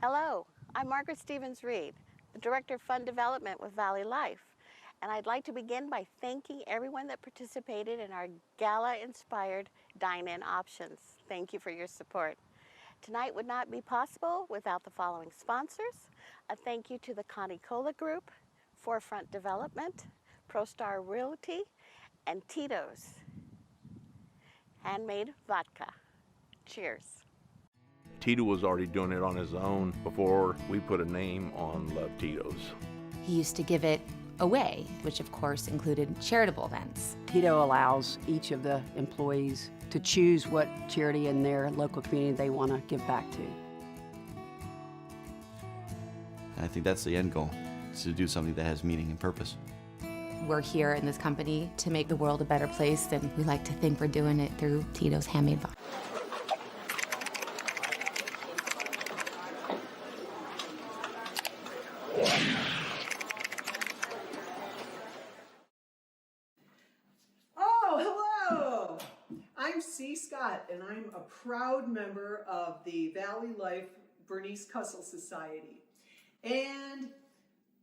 Hello, I'm Margaret Stevens-Reed, the Director of Fund Development with VALLEYLIFE, and I'd like to begin by thanking everyone that participated in our gala-inspired dine-in options. Thank you for your support. Tonight would not be possible without the following sponsors. A thank you to the Connie Cola Group, Forefront Development, ProStar Realty, and Tito's Handmade Vodka. Cheers. Tito was already doing it on his own before we put a name on Love Tito's. He used to give it away, which of course included charitable events. Tito allows each of the employees to choose what charity in their local community they want to give back to. I think that's the end goal, is to do something that has meaning and purpose. We're here in this company to make the world a better place, and we like to think we're doing it through Tito's Handmade Vodka. I'm C. Scott, and I'm a proud member of the VALLEYLIFE Bernice Cussell Society. And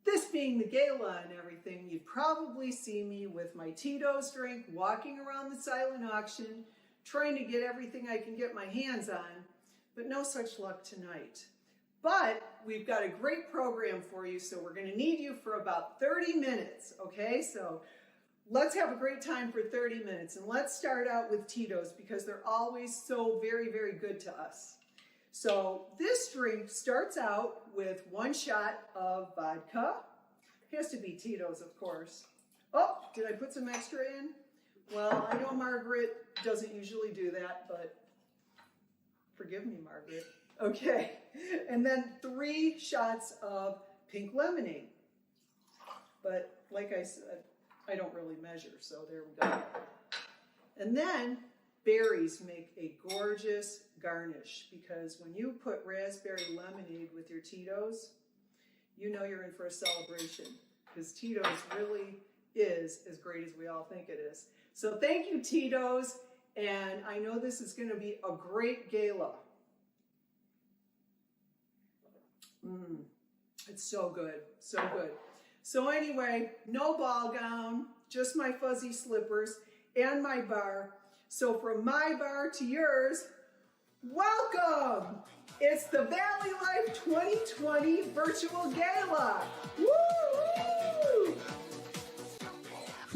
this being the gala and everything, you'd probably see me with my Tito's drink, walking around the silent auction, trying to get everything I can get my hands on, but no such luck tonight. But we've got a great program for you, so we're gonna need you for about 30 minutes, okay? So let's have a great time for 30 minutes, and let's start out with Tito's because they're always so very, very good to us. So this drink starts out with 1 shot of vodka. It has to be Tito's, of course. Oh, did I put some extra in? Well, I know Margaret doesn't usually do that, but forgive me, Margaret. Okay, and then 3 shots of pink lemonade. But like I said, I don't really measure, so there we go. And then berries make a gorgeous garnish because when you put raspberry lemonade with your Tito's, you know you're in for a celebration because Tito's really is as great as we all think it is. So thank you, Tito's, and I know this is going to be a great gala. It's so good, so good. So anyway, no ball gown, just my fuzzy slippers and my bar. So from my bar to yours, welcome! It's the VALLEYLIFE 2020 Virtual Gala. Woo!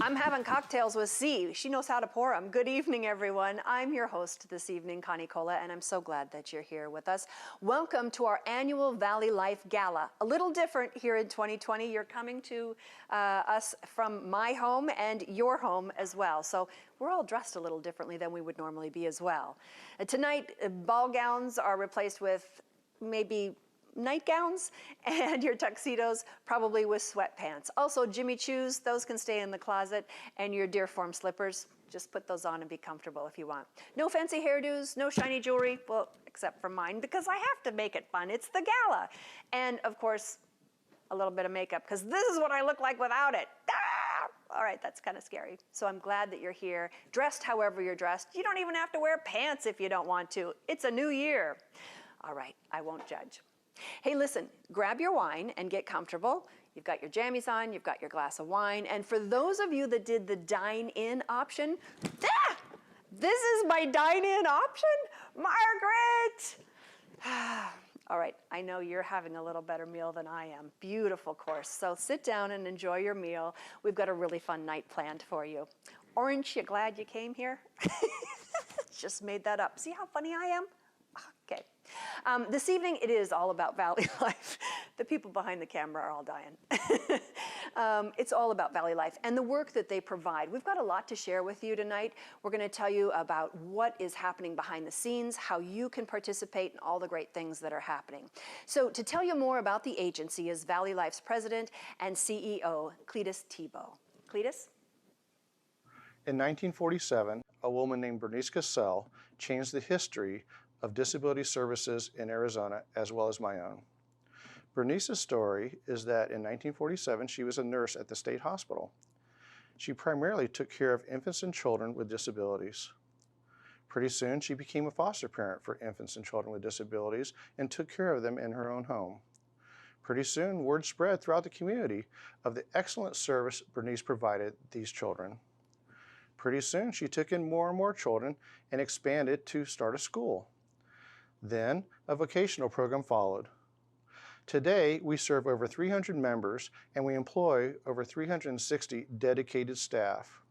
I'm having cocktails with C. She knows how to pour them. Good evening, everyone. I'm your host this evening, Connie Cola, and I'm so glad that you're here with us. Welcome to our annual VALLEYLIFE Gala. A little different here in 2020. You're coming to us from my home and your home as well. So we're all dressed a little differently than we would normally be as well. Tonight, ball gowns are replaced with maybe nightgowns, and your tuxedos probably with sweatpants. Also, Jimmy Choos, those can stay in the closet, and your Deerform slippers, just put those on and be comfortable if you want. No fancy hairdos, no shiny jewelry, well, except for mine, because I have to make it fun. It's the gala. And of course, a little bit of makeup, because this is what I look like without it. Ah! All right, that's kind of scary. So I'm glad that you're here, dressed however you're dressed. You don't even have to wear pants if you don't want to. It's a new year. All right, I won't judge. Hey, listen, grab your wine and get comfortable. You've got your jammies on, you've got your glass of wine, and for those of you that did the dine-in option, this is my dine-in option? Margaret! All right, I know you're having a little better meal than I am. Beautiful course. So sit down and enjoy your meal. We've got a really fun night planned for you. Orange, you glad you came here? Just made that up. See how funny I am? Okay. This evening, it is all about VALLEYLIFE. The people behind the camera are all dying. It's all about VALLEYLIFE and the work that they provide. We've got a lot to share with you tonight. We're going to tell you about what is happening behind the scenes, how you can participate in all the great things that are happening. So to tell you more about the agency is VALLEYLIFE's president and CEO, Cletus Tebow. Cletus? In 1947, a woman named Bernice Cussell changed the history of disability services in Arizona, as well as my own. Bernice's story is that in 1947, she was a nurse at the state hospital. She primarily took care of infants and children with disabilities. Pretty soon, she became a foster parent for infants and children with disabilities and took care of them in her own home. Pretty soon, word spread throughout the community of the excellent service Bernice provided these children. Pretty soon, she took in more and more children and expanded to start a school. Then, a vocational program followed. Today, we serve over 300 members and we employ over 360 dedicated staff.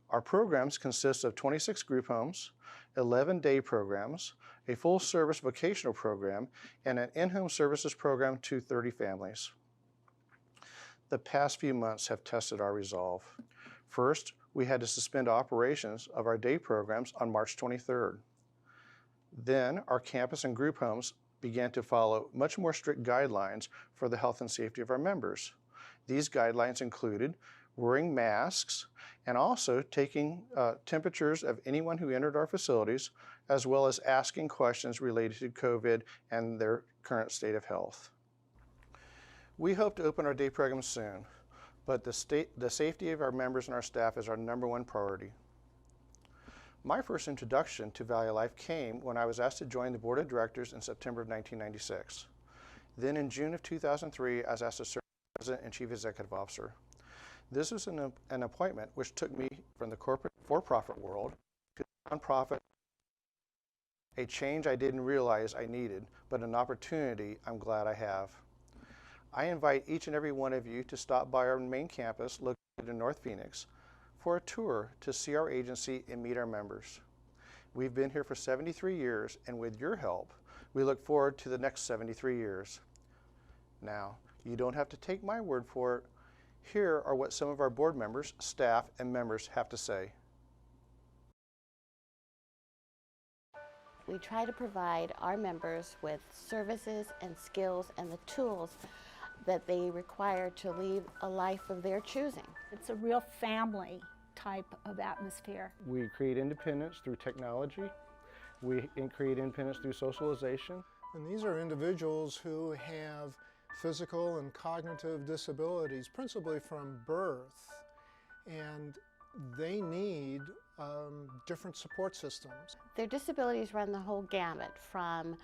Our programs consist of 26 group homes, 11 day programs, a full-service vocational program, and an in-home services program to 30 families. The past few months have tested our resolve. First, we had to suspend operations of our day programs on March 23rd. Then, our campus and group homes began to follow much more strict guidelines for the health and safety of our members. These guidelines included wearing masks and also taking temperatures of anyone who entered our facilities, as well as asking questions related to COVID and their current state of health. We hope to open our day programs soon, but the safety of our members and our staff is our #1 priority. My first introduction to Valley Life came when I was asked to join the board of directors in September of 1996. Then in June of 2003, I was asked to serve as president and chief executive officer. This was an appointment which took me from the corporate for-profit world to the nonprofit, a change I didn't realize I needed, but an opportunity I'm glad I have. I invite each and every one of you to stop by our main campus located in North Phoenix for a tour to see our agency and meet our members. We've been here for 73 years, and with your help, we look forward to the next 73 years. Now, you don't have to take my word for it. Here are what some of our board members, staff, and members have to say. We try to provide our members with services and skills and the tools that they require to lead a life of their choosing. It's a real family type of atmosphere. We create independence through technology. We create independence through socialization. And these are individuals who have physical and cognitive disabilities, principally from birth, and they need different support systems. Their disabilities run the whole gamut, from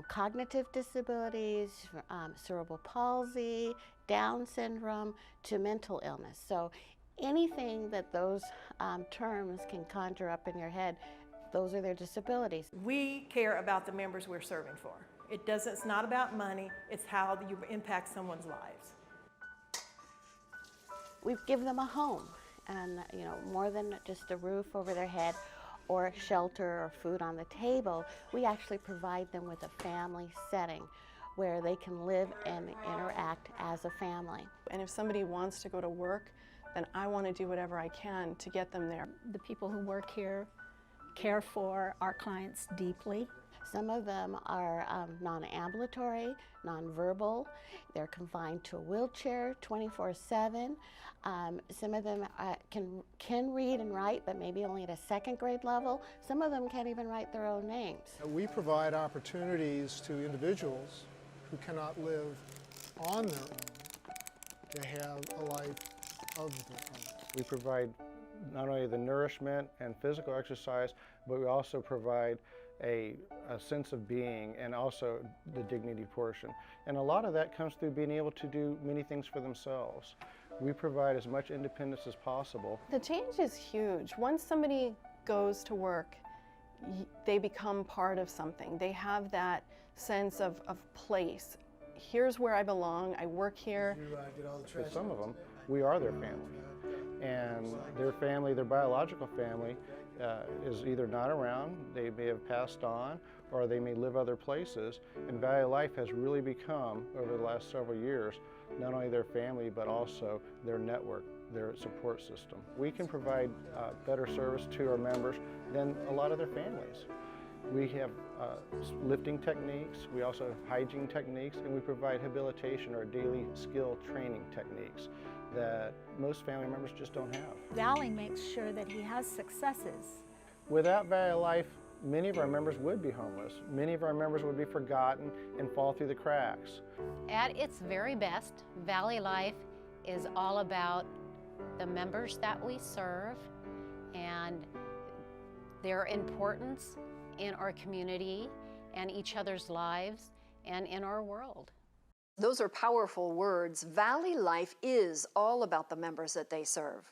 cognitive disabilities, cerebral palsy, Down syndrome, to mental illness. So anything that those terms can conjure up in your head, those are their disabilities. We care about the members we're serving for. It's not about money, it's how you impact someone's lives. We give them a home, and more than just a roof over their head or shelter or food on the table. We actually provide them with a family setting where they can live and interact as a family. And if somebody wants to go to work, then I want to do whatever I can to get them there. The people who work here care for our clients deeply. Some of them are non-ambulatory, non-verbal. They're confined to a wheelchair 24/7. Some of them can read and write, but maybe only at a second grade level. Some of them can't even write their own names. We provide opportunities to individuals who cannot live on their own to have a life of their own. We provide not only the nourishment and physical exercise, but we also provide a sense of being and also the dignity portion. And a lot of that comes through being able to do many things for themselves. We provide as much independence as possible. The change is huge. Once somebody goes to work, they become part of something. They have that sense of place. Here's where I belong, I work here. For some of them, we are their family. And their family, their biological family, is either not around, they may have passed on, or they may live other places. And Valley Life has really become, over the last several years, not only their family, but also their network, their support system. We can provide better service to our members than a lot of their families. We have lifting techniques, we also have hygiene techniques, and we provide habilitation or daily skill training techniques that most family members just don't have. Valley makes sure that he has successes. Without Valley Life, many of our members would be homeless. Many of our members would be forgotten and fall through the cracks. At its very best, Valley Life is all about the members that we serve and their importance in our community and each other's lives and in our world. Those are powerful words. Valley Life is all about the members that they serve.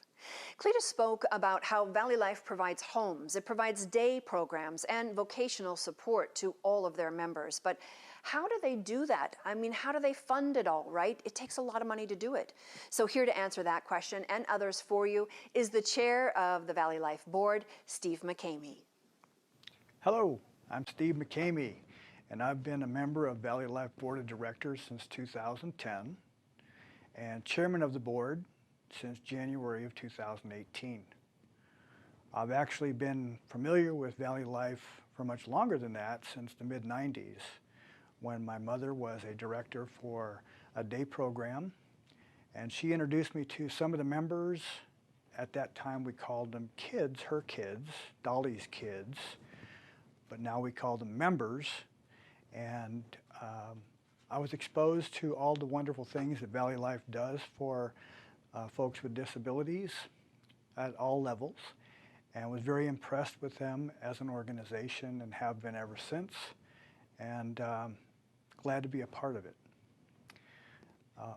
Cleta spoke about how Valley Life provides homes, it provides day programs and vocational support to all of their members. But how do they do that? I mean, how do they fund it all, right? It takes a lot of money to do it. So here to answer that question and others for you is the chair of the Valley Life Board, Steve McCamey. Hello, I'm Steve McCamey, and I've been a member of Valley Life Board of Directors since 2010 and chairman of the board since January of 2018. I've actually been familiar with Valley Life for much longer than that, since the mid-90s, when my mother was a director for a day program, and she introduced me to some of the members. At that time we called them kids, her kids, Dolly's kids, but now we call them members. And I was exposed to all the wonderful things that Valley Life does for folks with disabilities at all levels, and was very impressed with them as an organization and have been ever since, and glad to be a part of it.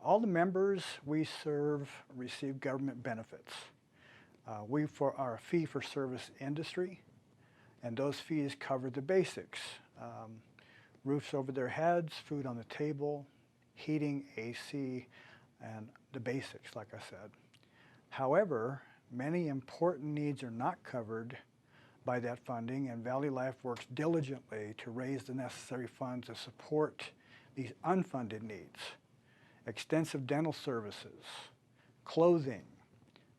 All the members we serve receive government benefits. We are a fee-for-service industry, and those fees cover the basics. Roofs over their heads, food on the table, heating, AC, and the basics, like I said. However, many important needs are not covered by that funding, and Valley Life works diligently to raise the necessary funds to support these unfunded needs. Extensive dental services, clothing,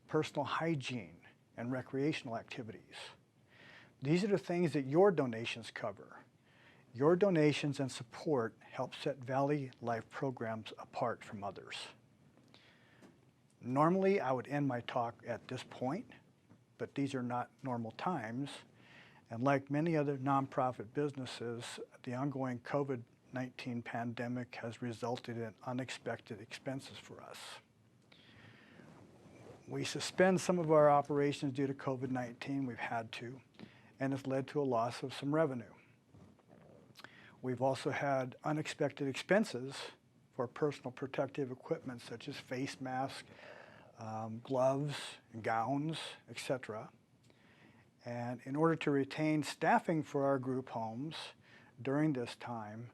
personal hygiene, and recreational activities. These are the things that your donations cover. Your donations and support help set Valley Life programs apart from others. Normally, I would end my talk at this point, but these are not normal times. And like many other nonprofit businesses, the ongoing COVID-19 pandemic has resulted in unexpected expenses for us. We suspend some of our operations due to COVID-19. We've had to, and it's led to a loss of some revenue. We've also had unexpected expenses for personal protective equipment such as face masks, gloves, gowns, etc. And in order to retain staffing for our group homes during this time,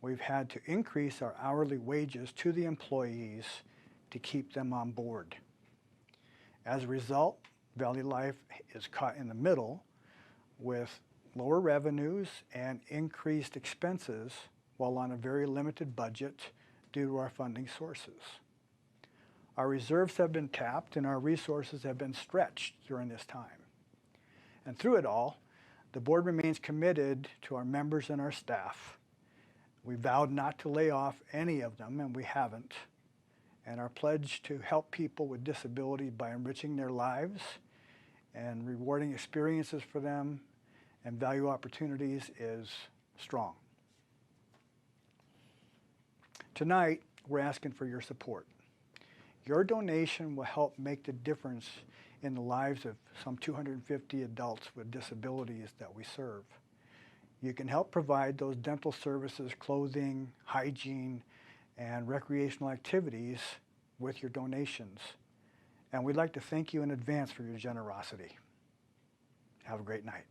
we've had to increase our hourly wages to the employees to keep them on board. As a result, Valley Life is caught in the middle with lower revenues and increased expenses while on a very limited budget due to our funding sources. Our reserves have been tapped and our resources have been stretched during this time. And through it all, the board remains committed to our members and our staff. We vowed not to lay off any of them, and we haven't. And our pledge to help people with disabilities by enriching their lives and rewarding experiences for them and value opportunities is strong. Tonight, we're asking for your support. Your donation will help make the difference in the lives of some 250 adults with disabilities that we serve. You can help provide those dental services, clothing, hygiene, and recreational activities with your donations. And we'd like to thank you in advance for your generosity. Have a great night.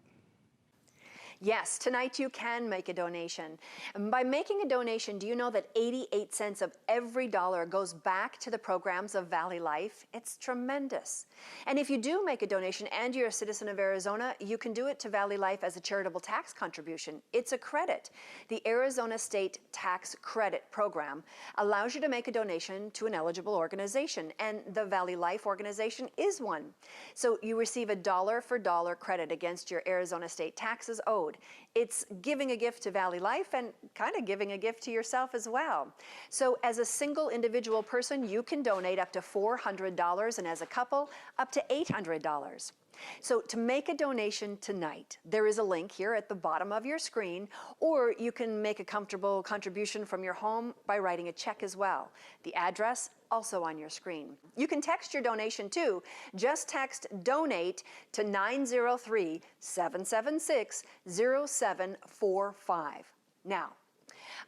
Yes, tonight you can make a donation. And by making a donation, do you know that 88 cents of every dollar goes back to the programs of Valley Life? It's tremendous. And if you do make a donation and you're a citizen of Arizona, you can do it to Valley Life as a charitable tax contribution. It's a credit. The Arizona State Tax Credit Program allows you to make a donation to an eligible organization, and the Valley Life organization is one. So you receive a dollar-for-dollar credit against your Arizona state taxes owed. It's giving a gift to Valley Life and kind of giving a gift to yourself as well. So as a single individual person, you can donate up to $400, and as a couple, up to $800. So to make a donation tonight, there is a link here at the bottom of your screen, or you can make a comfortable contribution from your home by writing a check as well. The address also on your screen. You can text your donation too. Just text DONATE to 903-776-0745. Now,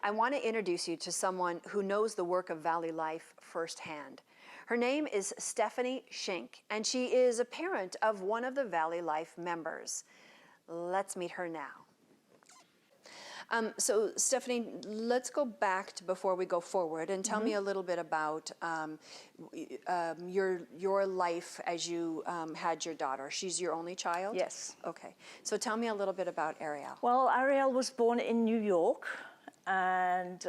I want to introduce you to someone who knows the work of Valley Life firsthand. Her name is Stephanie Schenk, and she is a parent of one of the Valley Life members. Let's meet her now. So Stephanie, let's go back to before we go forward and tell me a little bit about your life as you had your daughter. She's your only child? Yes. Okay. So tell me a little bit about Ariel. Well, Ariel was born in New York, and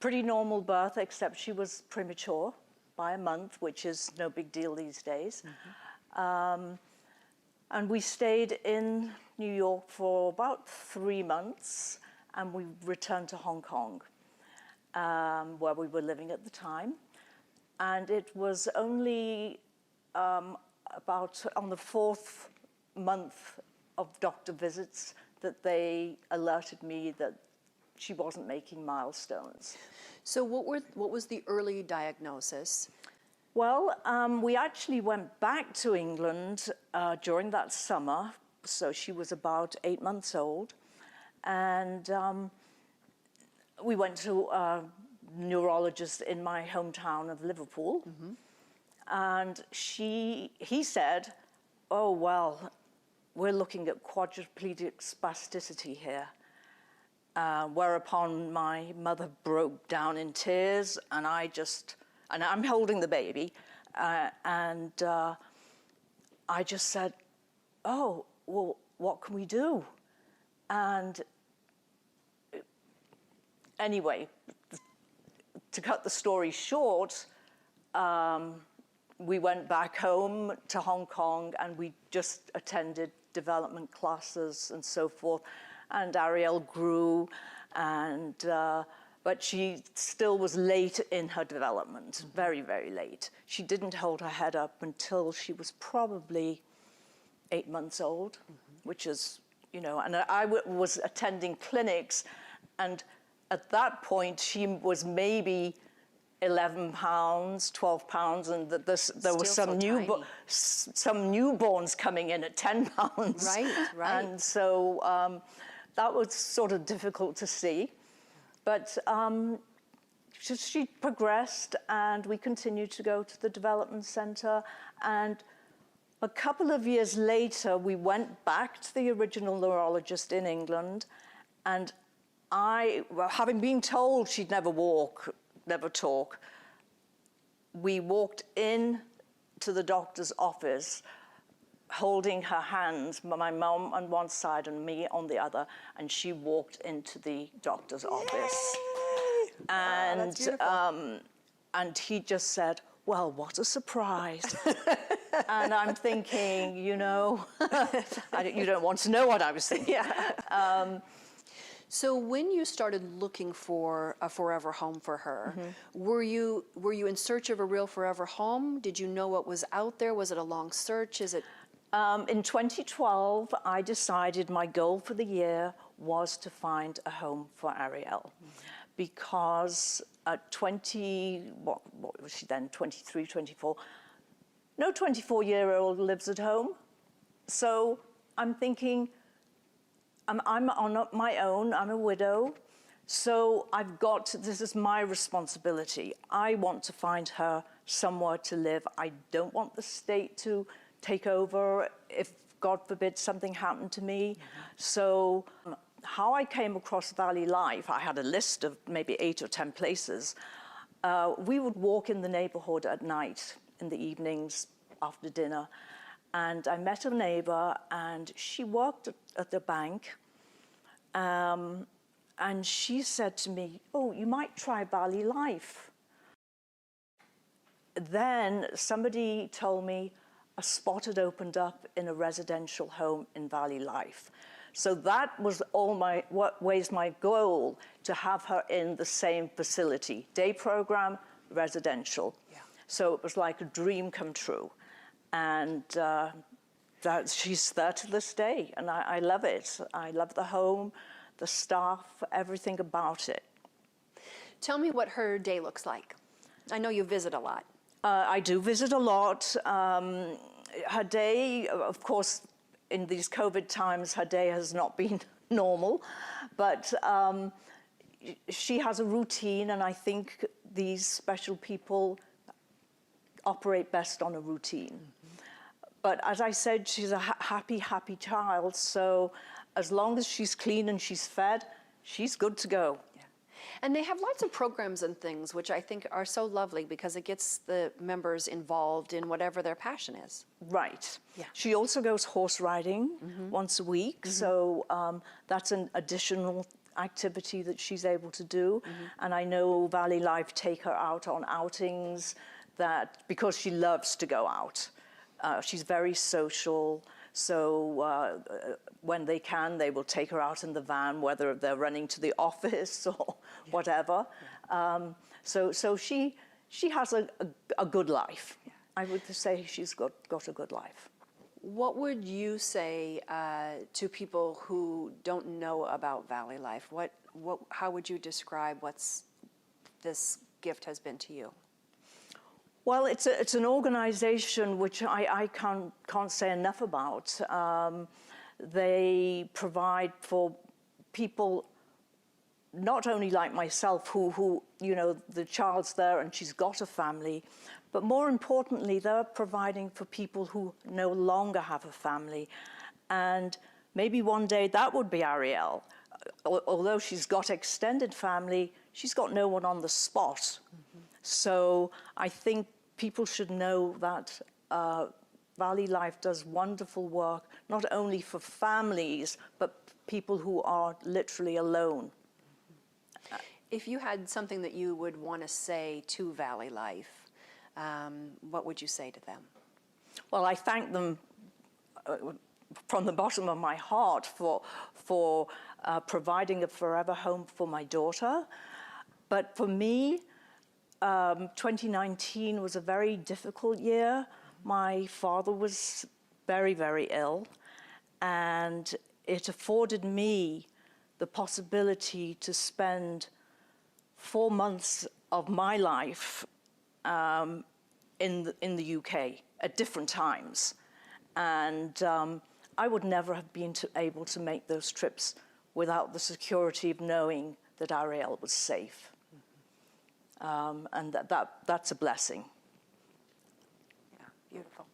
pretty normal birth, except she was premature by a month, which is no big deal these days. And we stayed in New York for about 3 months, and we returned to Hong Kong, where we were living at the time. And it was only about on the 4th month of doctor visits that they alerted me that she wasn't making milestones. So what was the early diagnosis? Well, we actually went back to England during that summer, so she was about 8 months old, and we went to a neurologist in my hometown of Liverpool, and he said, "Oh, well, we're looking at quadriplegic spasticity here." Whereupon my mother broke down in tears, and I'm holding the baby, and I just said, "Oh, well, what can we do?" And anyway, to cut the story short, we went back home to Hong Kong, and we just attended development classes and so forth. And Ariel grew, and but she still was late in her development, very, very late. She didn't hold her head up until she was probably 8 months old, which is, you know, and I was attending clinics, and at that point she was maybe 11 pounds, 12 pounds, and there were some newborns coming in at 10 pounds. Right. And so that was sort of difficult to see. But she progressed, and we continued to go to the development center. And a couple of years later, we went back to the original neurologist in England, and having been told she'd never walk, never talk, we walked in to the doctor's office holding her hands, my mum on one side and me on the other, and she walked into the doctor's office. And and he just said, "Well, what a surprise." And I'm thinking, you know, you don't want to know what I was thinking. So when you started looking for a forever home for her, were you in search of a real forever home? Did you know what was out there? Was it a long search? Is it? In 2012, I decided my goal for the year was to find a home for Ariel, because at what was she then, 23, 24? No 24-year-old lives at home. So I'm thinking, I'm on my own, I'm a widow, so this is my responsibility. I want to find her somewhere to live. I don't want the state to take over if, God forbid, something happened to me. So how I came across Valley Life, I had a list of maybe 8 or 10 places. We would walk in the neighborhood at night, in the evenings, after dinner, and I met a neighbor, and she worked at the bank, and she said to me, "Oh, you might try Valley Life." Then somebody told me a spot had opened up in a residential home in Valley Life. So that was always my goal, to have her in the same facility, day program, residential. So it was like a dream come true. And she's there to this day, and I love it. I love the home, the staff, everything about it. Tell me what her day looks like. I know you visit a lot. I do visit a lot. Her day, of course, in these COVID times, her day has not been normal, but she has a routine, and I think these special people operate best on a routine. But as I said, she's a happy child, so as long as she's clean and she's fed, she's good to go. And they have lots of programs and things, which I think are so lovely because it gets the members involved in whatever their passion is. Right. Yeah. She also goes horse riding once a week, so that's an additional activity that she's able to do. And I know Valley Life take her out on outings because she loves to go out. She's very social. So when they can, they will take her out in the van, whether they're running to the office or whatever. So she has a good life. I would say she's got a good life. What would you say to people who don't know about Valley Life? How would you describe this gift has been to you? Well, it's an organization which I can't say enough about. They provide for people not only like myself who the child's there and she's got a family, but more importantly, they're providing for people who no longer have a family. And maybe one day that would be Ariel. Although she's got extended family, she's got no one on the spot. So I think people should know that Valley Life does wonderful work, not only for families, but people who are literally alone. If you had something that you would want to say to Valley Life, what would you say to them? Well, I thank them from the bottom of my heart for providing a forever home for my daughter. But for me, 2019 was a very difficult year. My father was very, very ill, and it afforded me the possibility to spend 4 months of my life in the UK at different times. And I would never have been able to make those trips without the security of knowing that Ariel was safe. And that's a blessing. Yeah, beautiful.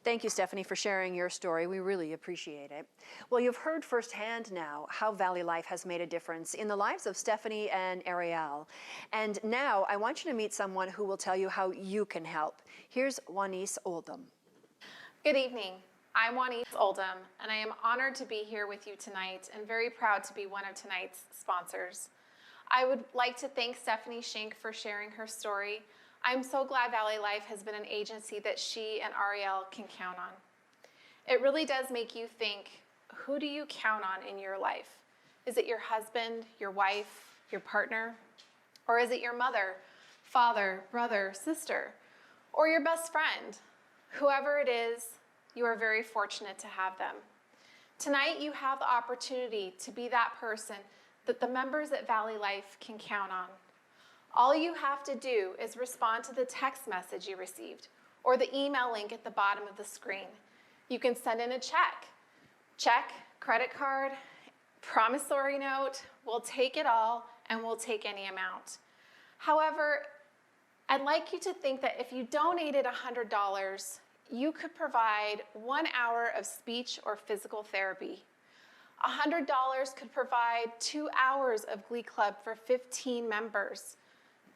Thank you, Stephanie, for sharing your story. We really appreciate it. Well, you've heard firsthand now how Valley Life has made a difference in the lives of Stephanie and Ariel. And now I want you to meet someone who will tell you how you can help. Here's Juanice Oldham. Good evening. I'm Juanice Oldham, and I am honored to be here with you tonight and very proud to be one of tonight's sponsors. I would like to thank Stephanie Schenk for sharing her story. I'm so glad Valley Life has been an agency that she and Ariel can count on. It really does make you think, who do you count on in your life? Is it your husband, your wife, your partner? Or is it your mother, father, brother, sister, or your best friend? Whoever it is, you are very fortunate to have them. Tonight you have the opportunity to be that person that the members at Valley Life can count on. All you have to do is respond to the text message you received or the email link at the bottom of the screen. You can send in a check, credit card, promissory note. We'll take it all and we'll take any amount. However, I'd like you to think that if you donated $100, you could provide 1 hour of speech or physical therapy. $100 could provide 2 hours of Glee Club for 15 members,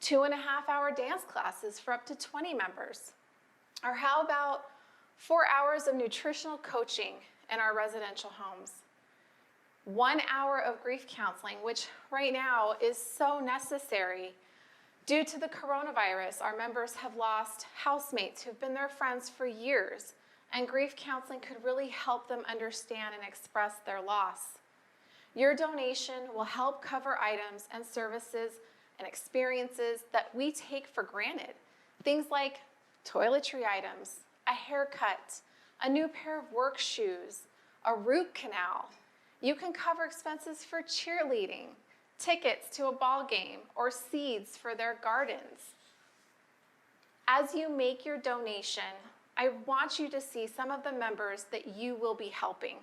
2.5-hour dance classes for up to 20 members. Or how about 4 hours of nutritional coaching in our residential homes? 1 hour of grief counseling, which right now is so necessary. Due to the coronavirus, our members have lost housemates who've been their friends for years, and grief counseling could really help them understand and express their loss. Your donation will help cover items and services and experiences that we take for granted. Things like toiletry items, a haircut, a new pair of work shoes, a root canal. You can cover expenses for cheerleading, tickets to a ball game, or seeds for their gardens. As you make your donation, I want you to see some of the members that you will be helping.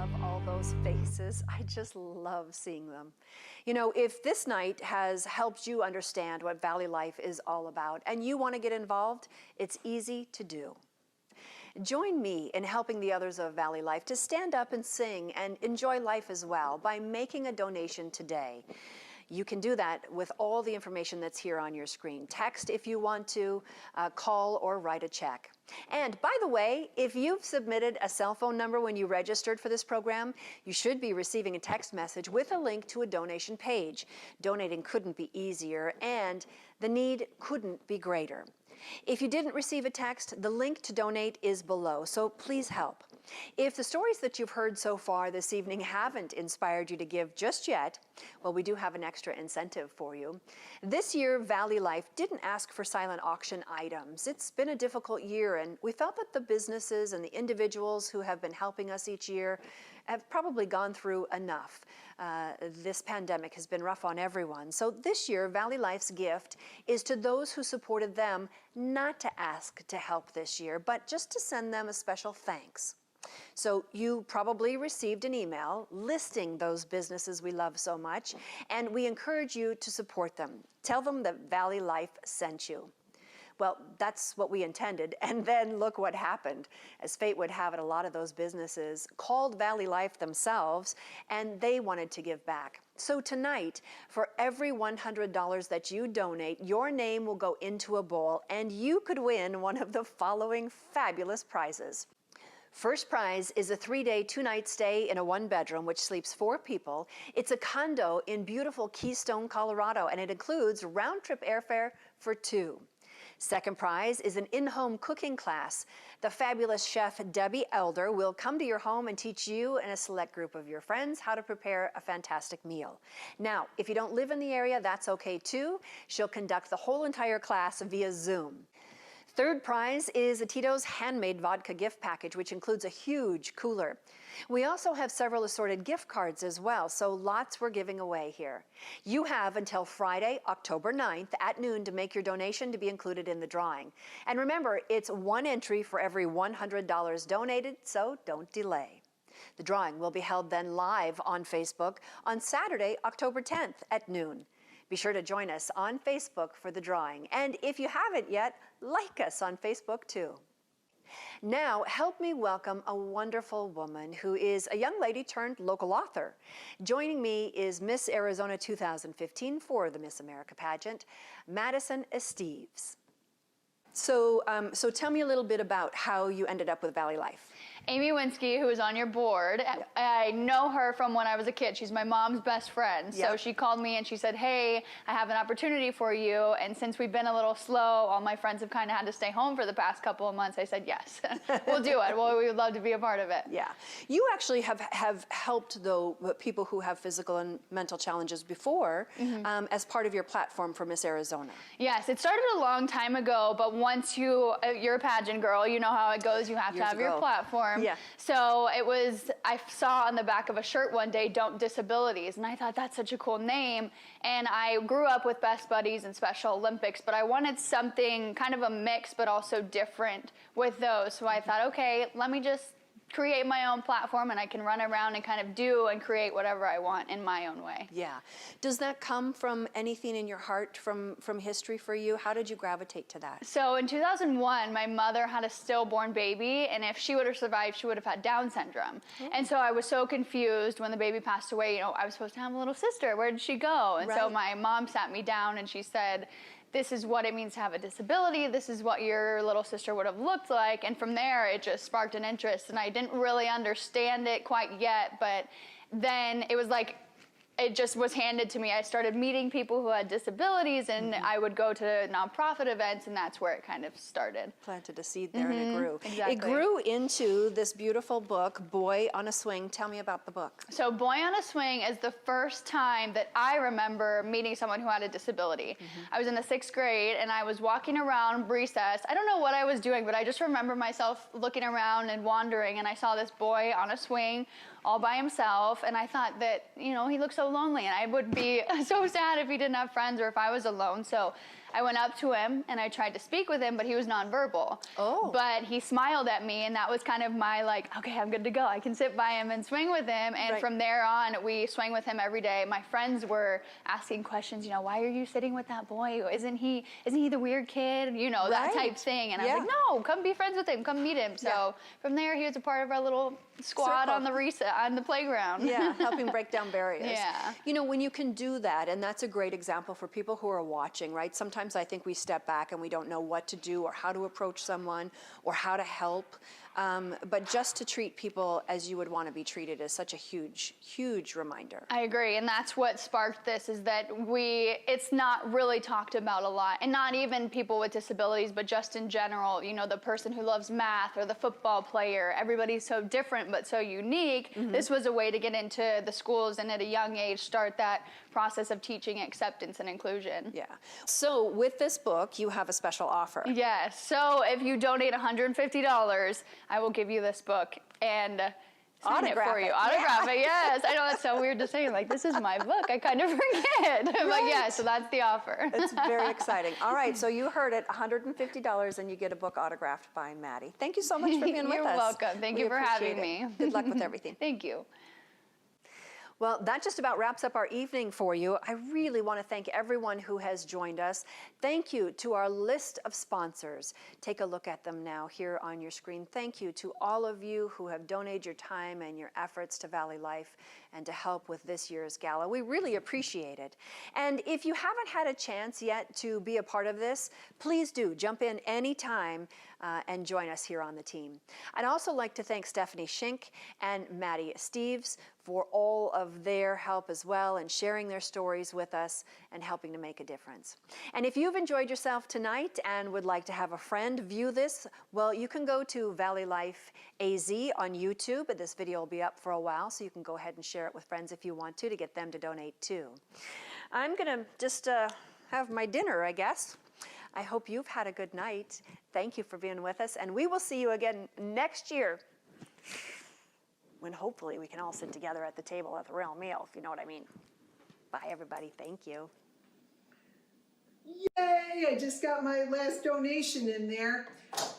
love all those faces. I just love seeing them. You know, if this night has helped you understand what Valley Life is all about and you want to get involved, it's easy to do. Join me in helping the others of Valley Life to stand up and sing and enjoy life as well by making a donation today. You can do that with all the information that's here on your screen. Text if you want to, call or write a check. And by the way, if you've submitted a cell phone number when you registered for this program, you should be receiving a text message with a link to a donation page. Donating couldn't be easier and the need couldn't be greater. If you didn't receive a text, the link to donate is below, so please help. If the stories that you've heard so far this evening haven't inspired you to give just yet, well, we do have an extra incentive for you. This year, Valley Life didn't ask for silent auction items. It's been a difficult year, and we felt that the businesses and the individuals who have been helping us each year have probably gone through enough. This pandemic has been rough on everyone. So this year, Valley Life's gift is to those who supported them, not to ask to help this year, but just to send them a special thanks. So you probably received an email listing those businesses we love so much, and we encourage you to support them. Tell them that Valley Life sent you. Well, that's what we intended, and then look what happened. As fate would have it, a lot of those businesses called Valley Life themselves, and they wanted to give back. So tonight, for every $100 that you donate, your name will go into a bowl, and you could win one of the following fabulous prizes. First prize is a 3-day, 2-night stay in a 1-bedroom, which sleeps 4 people. It's a condo in beautiful Keystone, Colorado, and it includes round-trip airfare for 2. Second prize is an in-home cooking class. The fabulous chef Debbie Elder will come to your home and teach you and a select group of your friends how to prepare a fantastic meal. Now, if you don't live in the area, that's okay too. She'll conduct the whole entire class via Zoom. Third prize is a Tito's handmade vodka gift package, which includes a huge cooler. We also have several assorted gift cards as well, so lots we're giving away here. You have until Friday, October 9th at noon to make your donation to be included in the drawing. And remember, it's 1 entry for every $100 donated, so don't delay. The drawing will be held then live on Facebook on Saturday, October 10th at noon. Be sure to join us on Facebook for the drawing. And if you haven't yet, like us on Facebook too. Now, help me welcome a wonderful woman who is a young lady turned local author. Joining me is Miss Arizona 2015 for the Miss America pageant, Madison Esteves. So tell me a little bit about how you ended up with Valley Life. Amy Winsky, who is on your board, yep. I know her from when I was a kid. She's my mom's best friend. Yep. So she called me and she said, hey, I have an opportunity for you. And since we've been a little slow, all my friends have kind of had to stay home for the past couple of months. I said, yes, we'll do it. Well, we would love to be a part of it. Yeah. You actually have helped, though, people who have physical and mental challenges before as part of your platform for Miss Arizona. Yes, it started a long time ago, but once you're a pageant girl, you know how it goes. You have to have your platform. Yeah. So I saw on the back of a shirt one day, Don't Disabilities, and I thought that's such a cool name. And I grew up with Best Buddies and Special Olympics, but I wanted something kind of a mix, but also different with those. So I thought, okay, let me just create my own platform and I can run around and kind of do and create whatever I want in my own way. Yeah. Does that come from anything in your heart from history for you? How did you gravitate to that? So in 2001, my mother had a stillborn baby, and if she would have survived, she would have had Down syndrome. Oh. And so I was so confused when the baby passed away. You know, I was supposed to have a little sister. Where did she go? And so my mom sat me down and she said, this is what it means to have a disability. This is what your little sister would have looked like. And from there, it just sparked an interest. And I didn't really understand it quite yet, but then it was like, it just was handed to me. I started meeting people who had disabilities, and I would go to nonprofit events, and that's where it kind of started. Planted a seed there and it grew. Exactly. It grew into this beautiful book, Boy on a Swing. Tell me about the book. So Boy on a Swing is the first time that I remember meeting someone who had a disability. I was in the 6th grade, and I was walking around recess. I don't know what I was doing, but I just remember myself looking around and wandering, and I saw this boy on a swing all by himself, and I thought that, you know, he looked so lonely, and I would be so sad if he didn't have friends or if I was alone. So I went up to him and I tried to speak with him, but he was nonverbal. Oh. But he smiled at me, and that was kind of my like, okay, I'm good to go. I can sit by him and swing with him. And Right. from there on, we swang with him every day. My friends were asking questions, why are you sitting with that boy? Isn't he the weird kid? That type Right. thing. And I Yeah. was like, no, come be friends with him. Come meet him. So from there, he was a part of our little squad Circle. on the playground. Yeah, helping break down barriers. Yeah. When you can do that, and that's a great example for people who are watching, right? Sometimes I think we step back and we don't know what to do or how to approach someone or how to help. But just to treat people as you would want to be treated is such a huge, huge reminder. I agree, and that's what sparked this, is that it's not really talked about a lot, and not even people with disabilities, but just in general, the person who loves math or the football player, everybody's so different but so unique. This was a way to get into the schools and at a young age start that process of teaching acceptance and inclusion. Yeah. So with this book, you have a special offer. Yes, so if you donate $150, I will give you this book and sign Autograph it for you. it. Autograph Yeah. it, yes. I know that's so weird to say, like, this is my book. I kind of forget. But yeah, so that's the offer. It's very exciting. All right, so you heard it, $150 and you get a book autographed by Maddie. Thank you so much for being with us. You're welcome. Thank We you for having appreciate me. it. Good luck with everything. Thank you. Well, that just about wraps up our evening for you. I really want to thank everyone who has joined us. Thank you to our list of sponsors. Take a look at them now here on your screen. Thank you to all of you who have donated your time and your efforts to Valley Life and to help with this year's gala. We really appreciate it. And if you haven't had a chance yet to be a part of this, please do jump in anytime and join us here on the team. I'd also like to thank Stephanie Shink and Maddie Steves for all of their help as well and sharing their stories with us and helping to make a difference. And if you've enjoyed yourself tonight and would like to have a friend view this, well, you can go to Valley Life AZ on YouTube, and this video will be up for a while, so you can go ahead and share it with friends if you want to get them to donate too. I'm gonna just have my dinner, I guess. I hope you've had a good night. Thank you for being with us, and we will see you again next year, when hopefully we can all sit together at the table at the real meal, if you know what I mean. Bye, everybody. Thank you. Yay, I just got my last donation in there.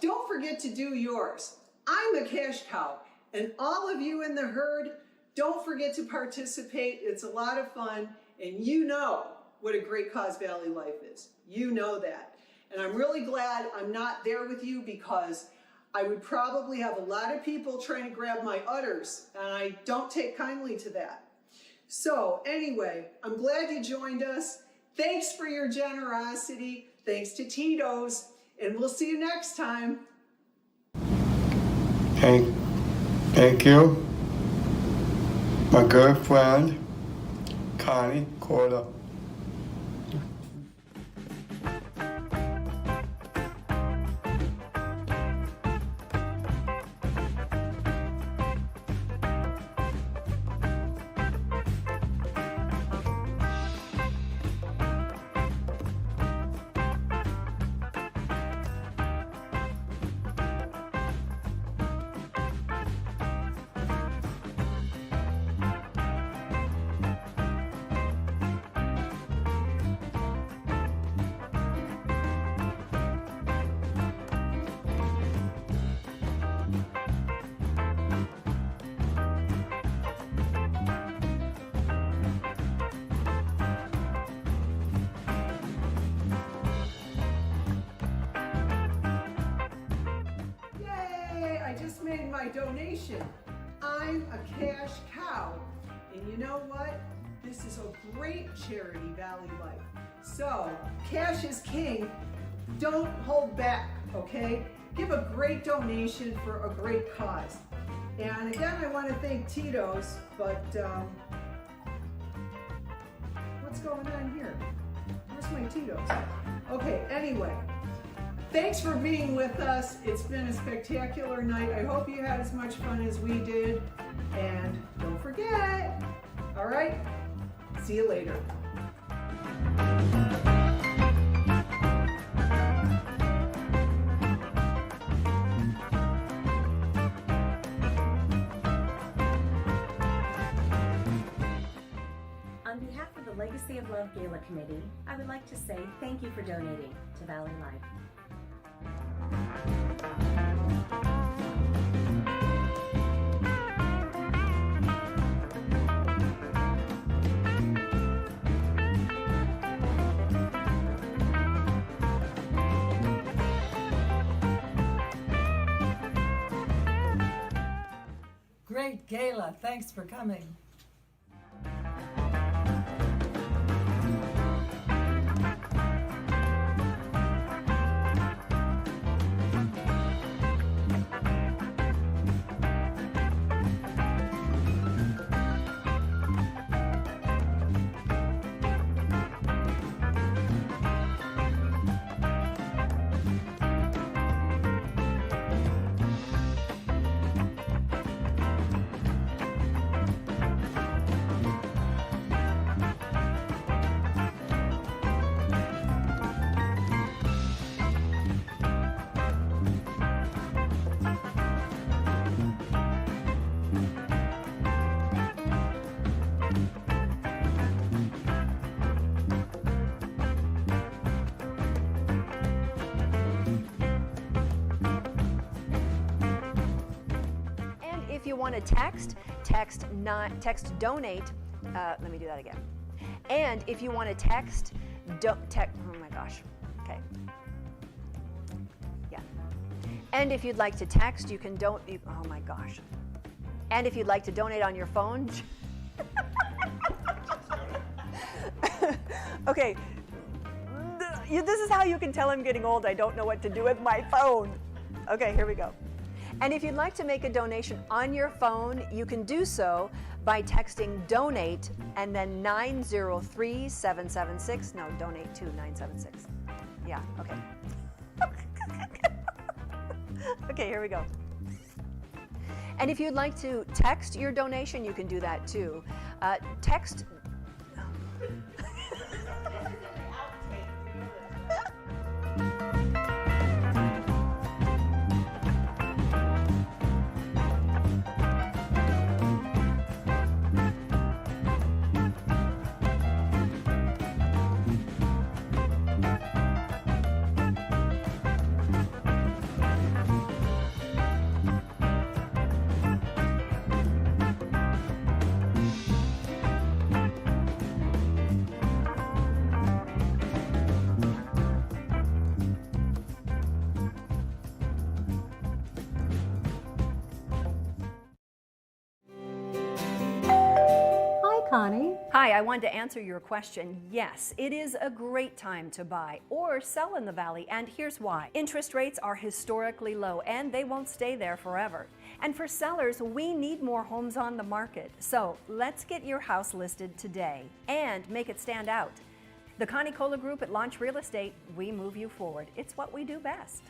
Don't forget to do yours. I'm a cash cow, and all of you in the herd, don't forget to participate. It's a lot of fun, and you know what a great cause Valley Life is. You know that. And I'm really glad I'm not there with you, because I would probably have a lot of people trying to grab my udders, and I don't take kindly to that. So anyway, I'm glad you joined us. Thanks for your generosity. Thanks to Tito's, and we'll see you next time. Thank you, my girlfriend, Connie Corda. Made my donation. I'm a cash cow, and you know what? This is a great charity, Valley Life. So, cash is king. Don't hold back, okay? Give a great donation for a great cause. And again, I want to thank Tito's, but what's going on here? Where's my Tito's? Okay, anyway. Thanks for being with us. It's been a spectacular night. I hope you had as much fun as we did. And don't forget, all right? See you later. On behalf of the Legacy Legacy of Love Gala Committee, I would like to say thank you for donating to Valley Life. Great gala, thanks for coming. If you want to text donate. Let me do that again. And if you want to text, oh my gosh. Okay. Yeah. And if you'd like to text, you can oh my gosh. And if you'd like to donate on your phone. Okay. This is how you can tell I'm getting old. I don't know what to do with my phone. Okay, here we go. And if you'd like to make a donation on your phone, you can do so by texting donate and then 903-776. No, donate to 976. Yeah, okay. Okay, here we go. And if you'd like to text your donation, you can do that too. Text. Connie. Hi, I wanted to answer your question. Yes, it is a great time to buy or sell in the Valley, and here's why. Interest rates are historically low, and they won't stay there forever. And for sellers, we need more homes on the market. So let's get your house listed today and make it stand out. The Connie Cola Group at Launch Real Estate, we move you forward. It's what we do best.